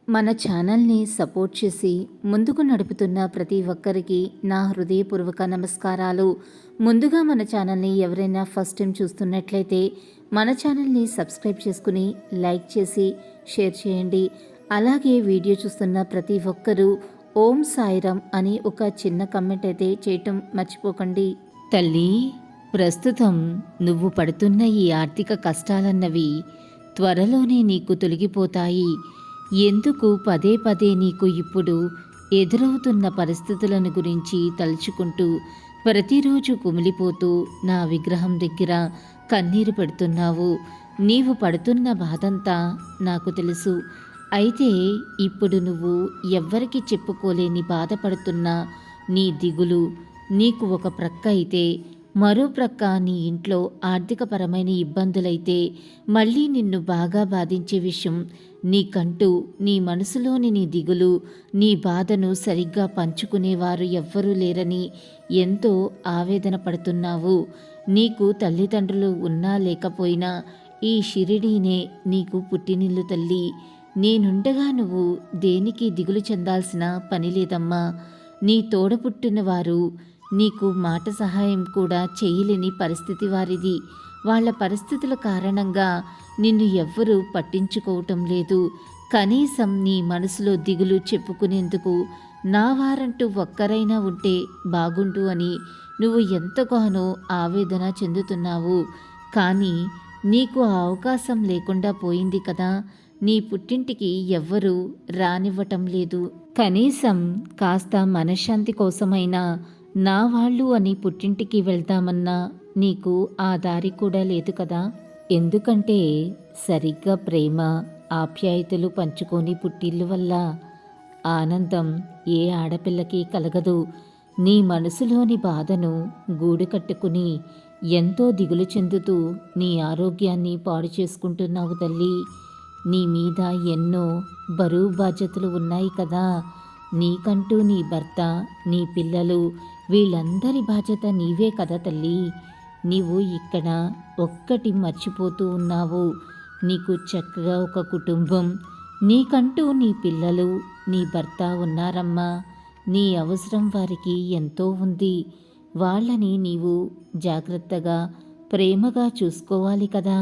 మన ఛానల్ని సపోర్ట్ చేసి ముందుకు నడుపుతున్న ప్రతి ఒక్కరికి నా హృదయపూర్వక నమస్కారాలు. ముందుగా మన ఛానల్ని ఎవరైనా ఫస్ట్ టైం చూస్తున్నట్లయితే మన ఛానల్ని సబ్స్క్రైబ్ చేసుకుని లైక్ చేసి షేర్ చేయండి. అలాగే వీడియో చూస్తున్న ప్రతి ఒక్కరూ ఓం సాయిరామ్ అని ఒక చిన్న కమెంట్ అయితే చేయటం మర్చిపోకండి. తల్లి, ప్రస్తుతం నువ్వు పడుతున్న ఈ ఆర్థిక కష్టాలన్నవి త్వరలోనే నీకు తొలగిపోతాయి. ఎందుకు పదే పదే నీకు ఇప్పుడు ఎదురవుతున్న పరిస్థితులను గురించి తలుచుకుంటూ ప్రతిరోజు కుమిలిపోతూ నా విగ్రహం దగ్గర కన్నీరు పెడుతున్నావు? నీవు పడుతున్న బాధంతా నాకు తెలుసు. అయితే ఇప్పుడు నువ్వు ఎవ్వరికి చెప్పుకోలేని బాధపడుతున్న నీ దిగులు నీకు ఒక ప్రక్క అయితే, మరో ప్రక్క నీ ఇంట్లో ఆర్థికపరమైన ఇబ్బందులైతే మళ్ళీ నిన్ను బాగా బాధించే విషయం నీకంటూ నీ మనసులోని నీ దిగులు, నీ బాధను సరిగ్గా పంచుకునేవారు ఎవ్వరూ లేరని ఎంతో ఆవేదన పడుతున్నావు. నీకు తల్లిదండ్రులు ఉన్నా లేకపోయినా ఈ షిరిడీనే నీకు పుట్టినిల్లు తల్లి. నేనుండగా నువ్వు దేనికి దిగులు చెందాల్సిన పని లేదమ్మా. నీ తోడపుట్టిన వారు నీకు మాట సహాయం కూడా చేయలేని పరిస్థితి వారిది. వాళ్ళ పరిస్థితుల కారణంగా నిన్ను ఎవ్వరూ పట్టించుకోవటం లేదు. కనీసం నీ మనసులో దిగులు చెప్పుకునేందుకు నా వారంటూ ఒక్కరైనా ఉంటే బాగుండు అని నువ్వు ఎంతగానో ఆవేదన చెందుతున్నావు. కానీ నీకు ఆ అవకాశం లేకుండా పోయింది కదా. నీ పుట్టింటికి ఎవ్వరూ రానివ్వటం లేదు. కనీసం కాస్త మనశ్శాంతి కోసమైనా నా వాళ్ళు అని పుట్టింటికి వెళ్దామన్నా నీకు ఆ దారి కూడా లేదు కదా. ఎందుకంటే సరిగ్గా ప్రేమ ఆప్యాయతలు పంచుకొని పుట్టిల్లు వల్ల ఆనందం ఏ ఆడపిల్లకి కలగదు. నీ మనసులోని బాధను గూడు కట్టుకుని ఎంతో దిగులు చెందుతూ నీ ఆరోగ్యాన్ని పాడు చేసుకుంటున్నావు తల్లి. నీ మీద ఎన్నో బరువు బాధ్యతలు ఉన్నాయి కదా. నీకంటూ నీ భర్త, నీ పిల్లలు, వీళ్ళందరి బాధ్యత నీవే కదా తల్లి. నీవు ఇక్కడ ఒక్కటి మర్చిపోతూ ఉన్నావు. నీకు చక్కగా ఒక కుటుంబం, నీకంటూ నీ పిల్లలు, నీ భర్త ఉన్నారమ్మా. నీ అవసరం వారికి ఎంతో ఉంది. వాళ్ళని నీవు జాగ్రత్తగా ప్రేమగా చూసుకోవాలి కదా.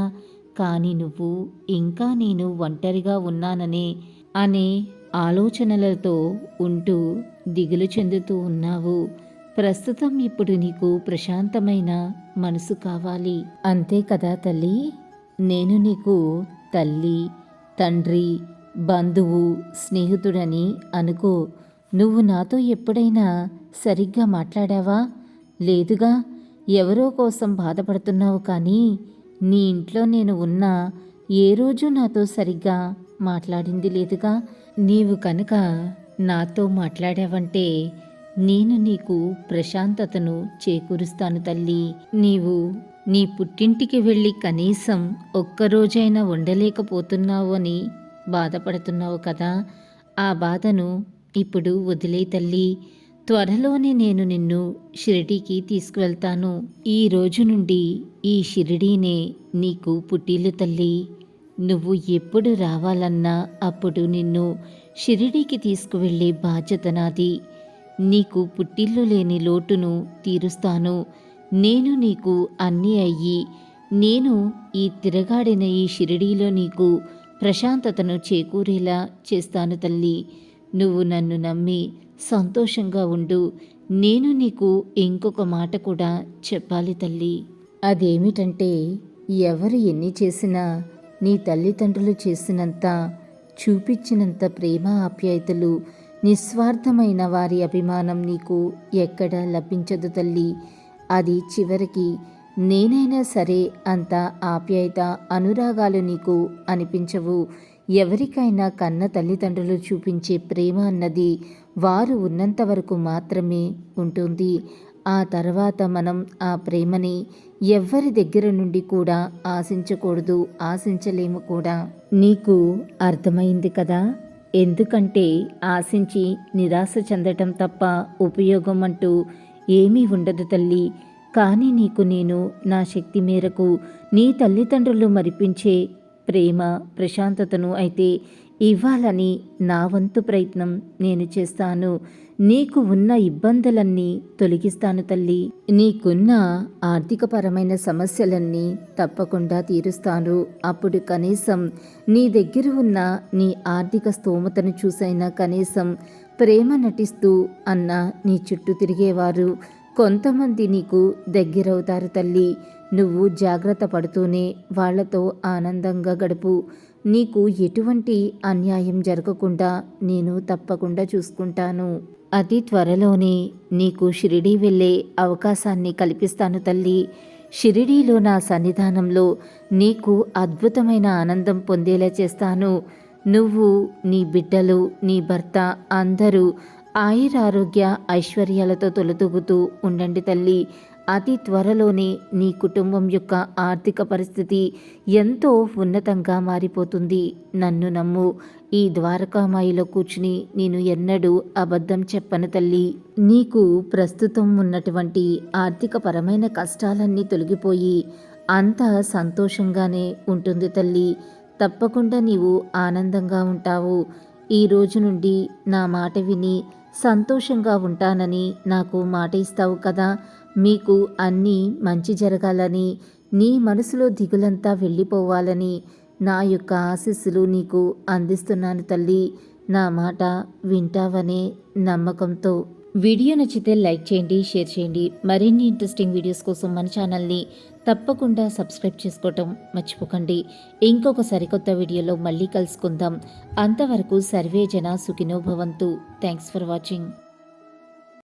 కానీ నువ్వు ఇంకా నేను ఒంటరిగా ఉన్నాననే ఆలోచనలతో ఉంటూ దిగులు చెందుతూ ఉన్నావు. ప్రస్తుతం ఇప్పుడు నీకు ప్రశాంతమైన మనసు కావాలి, అంతే కదా తల్లి. నేను నీకు తల్లి, తండ్రి, బంధువు, స్నేహితుడని అనుకో. నువ్వు నాతో ఎప్పుడైనా సరిగ్గా మాట్లాడావా? లేదుగా. ఎవరో కోసం బాధపడుతున్నావు. కానీ నీ ఇంట్లో నేను ఉన్నా ఏ రోజు నాతో సరిగ్గా మాట్లాడింది లేదుగా. నీవు కనుక నాతో మాట్లాడావంటే నేను నీకు ప్రశాంతతను చేకూరుస్తాను తల్లి. నీవు నీ పుట్టింటికి వెళ్ళి కనీసం ఒక్కరోజైనా ఉండలేకపోతున్నావు అని బాధపడుతున్నావు కదా. ఆ బాధను ఇప్పుడు వదిలే తల్లి. త్వరలోనే నేను నిన్ను షిరిడీకి తీసుకువెళ్తాను. ఈ రోజు నుండి ఈ షిరిడీనే నీకు పుట్టిల్లు తల్లి. నువ్వు ఎప్పుడు రావాలన్నా అప్పుడు నిన్ను షిరిడీకి తీసుకువెళ్ళే బాధ్యత నాది. నీకు పుట్టిల్లు లేని లోటును తీరుస్తాను. నేను నీకు అన్నీ అయ్యి నేను ఈ తిరగాడిన ఈ షిరిడీలో నీకు ప్రశాంతతను చేకూరేలా చేస్తాను తల్లి. నువ్వు నన్ను నమ్మి సంతోషంగా ఉండు. నేను నీకు ఇంకొక మాట కూడా చెప్పాలి తల్లి. అదేమిటంటే, ఎవరు ఎన్ని చేసినా నీ తల్లిదండ్రులు చేసినంత, చూపించినంత ప్రేమ ఆప్యాయతలు, నిస్వార్థమైన వారి అభిమానం నీకు ఎక్కడా లభించదు తల్లి. అది చివరికి నేనైనా సరే అంత ఆప్యాయత, అనురాగాలు నీకు అనిపించవు. ఎవరికైనా కన్న తల్లిదండ్రులు చూపించే ప్రేమ అన్నది వారు ఉన్నంత వరకు మాత్రమే ఉంటుంది. ఆ తర్వాత మనం ఆ ప్రేమని ఎవ్వరి దగ్గర నుండి కూడా ఆశించకూడదు, ఆశించలేము కూడా. నీకు అర్థమైంది కదా. ఎందుకంటే ఆశించి నిరాశ చెందటం తప్ప ఉపయోగం అంటూ ఏమీ ఉండదు తల్లి. కానీ నీకు నేను నా శక్తి మేరకు నీ తల్లిదండ్రులు మరిపించే ప్రేమ, ప్రశాంతతను అయితే ఇవ్వాలని నా వంతు ప్రయత్నం నేను చేస్తాను. నీకు ఉన్న ఇబ్బందులన్నీ తొలగిస్తాను తల్లి. నీకున్న ఆర్థికపరమైన సమస్యలన్నీ తప్పకుండా తీరుస్తాను. అప్పుడు కనీసం నీ దగ్గర ఉన్న నీ ఆర్థిక స్తోమతను చూసైనా కనీసం ప్రేమ నటిస్తూ అన్న నీ చుట్టూ తిరిగేవారు కొంతమంది నీకు దగ్గరవుతారు తల్లి. నువ్వు జాగ్రత్త పడుతూనే వాళ్లతో ఆనందంగా గడుపు. నీకు ఎటువంటి అన్యాయం జరగకుండా నేను తప్పకుండా చూసుకుంటాను. అతి త్వరలోనే నీకు షిరిడీ వెళ్ళే అవకాశాన్ని కల్పిస్తాను తల్లి. షిరిడీలో నా సన్నిధానంలో నీకు అద్భుతమైన ఆనందం పొందేలా చేస్తాను. నువ్వు, నీ బిడ్డలు, నీ భర్త అందరూ ఆయురారోగ్య ఐశ్వర్యాలతో తొలతూగుతూ ఉండండి తల్లి. అతి త్వరలోనే నీ కుటుంబం యొక్క ఆర్థిక పరిస్థితి ఎంతో ఉన్నతంగా మారిపోతుంది. నన్ను నమ్ము. ఈ ద్వారకామాయిలో కూర్చుని నేను ఎన్నడూ అబద్ధం చెప్పను తల్లి. నీకు ప్రస్తుతం ఉన్నటువంటి ఆర్థికపరమైన కష్టాలన్నీ తొలగిపోయి అంతా సంతోషంగానే ఉంటుంది తల్లి. తప్పకుండా నీవు ఆనందంగా ఉంటావు. ఈ రోజు నుండి నా మాట విని సంతోషంగా ఉంటానని నాకు మాట ఇస్తావు కదా. మీకు అన్నీ మంచి జరగాలని, నీ మనసులో దిగులంతా వెళ్ళిపోవాలని నా యొక్క ఆశీస్సులు నీకు అందిస్తున్నాను తల్లి. నా మాట వింటావనే నమ్మకంతో. వీడియో నచ్చితే లైక్ చేయండి, షేర్ చేయండి. మరిన్ని ఇంట్రెస్టింగ్ వీడియోస్ కోసం మన ఛానల్ని తప్పకుండా సబ్స్క్రైబ్ చేసుకోవటం మర్చిపోకండి. ఇంకొక సరికొత్త వీడియోలో మళ్ళీ కలుసుకుందాం. అంతవరకు సర్వే జన సుఖినో భవంతు. Thanks for watching.